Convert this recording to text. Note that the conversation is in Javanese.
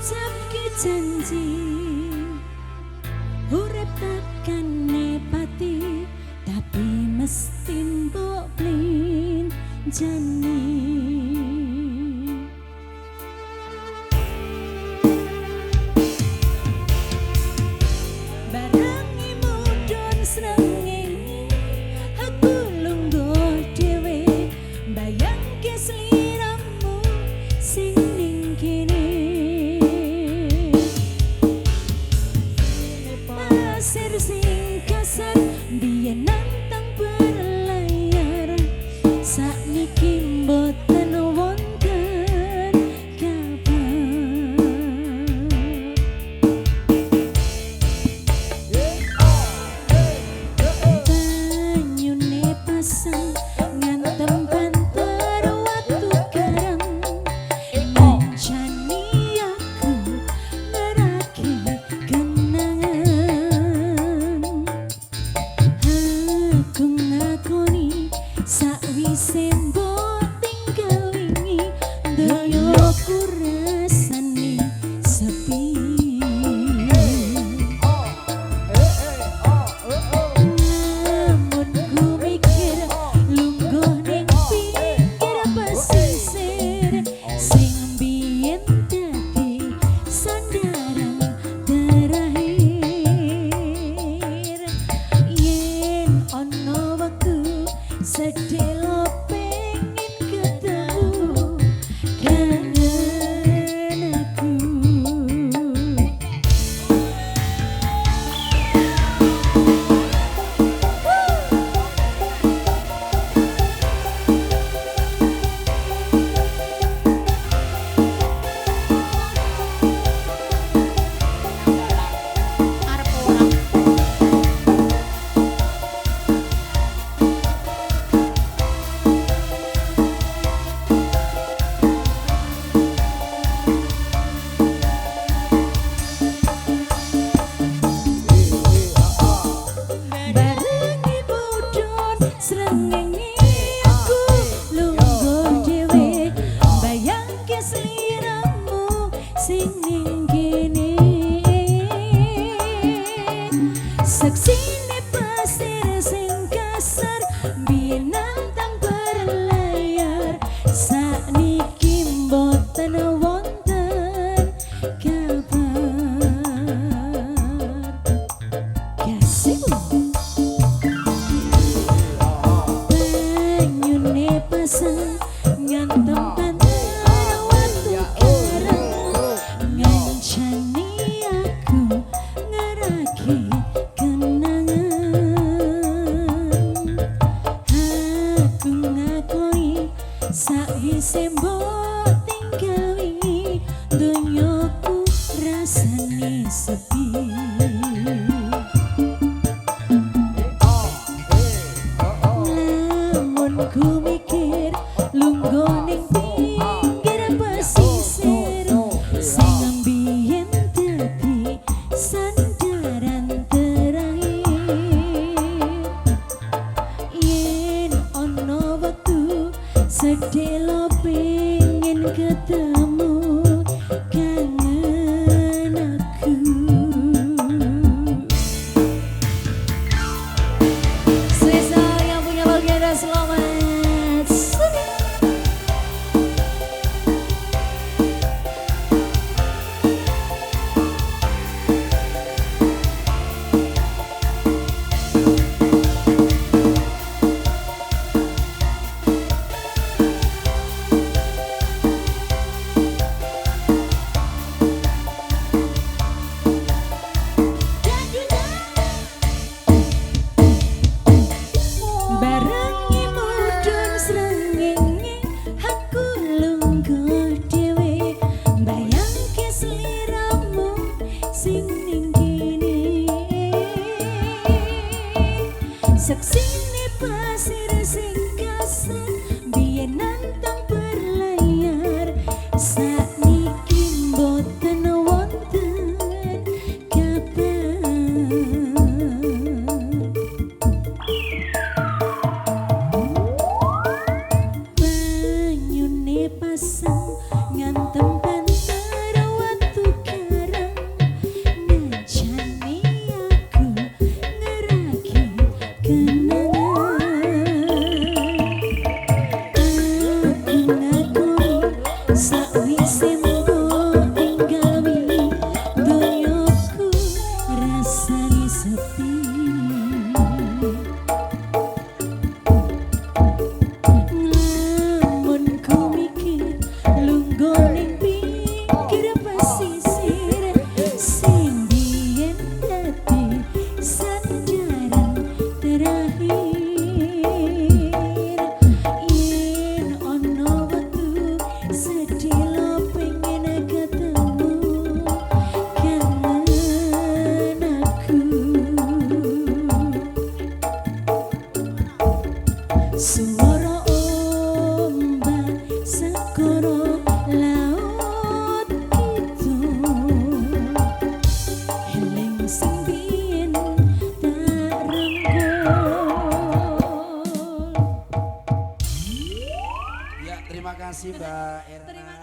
ngucapke janji urip takkan nepati tapi mesti mbok blin jani barengi mudhun srengenge aku lungguh dhewe bayangke sliramu sing ning kene pasir sing kasar biyen nantang berlayar sakniki mboten wonten kabar banyune pasang ngantem banter watu garang ngancani aku ngerake kenangan aku ngakoni sakwise mbok tinggal wingi doyoku rasane sepi namun ku mikir lungguh ning pinggir pesisir sing biyen dadi sandaran terakhir yen ana wektu sedelo pengen ketemu kangen aku barengi mudhun srengenge aku lungguh dhewe bayangke sliramu sing ning kene saksine pasir sing kasar biyen nantang berlayar sakniki mboten wonten kabar kasihmu banyune pasang ngantem banter watu garang ngancani aku ngerake kenangan aku ngakoni sakwise mbok tinggal wingi donyaku rasane sepi namun ku mikir lungguh ning pinggir pesisir sing biyen dadi sandaran terakhir yen ana wektu sedelo pengen ketemu kangen aku Sesa yang punya bagian dan selamat Suara ombak segoro laut itu Heling sembien tak rengkuh. Ya, terima kasih Mbak Erna.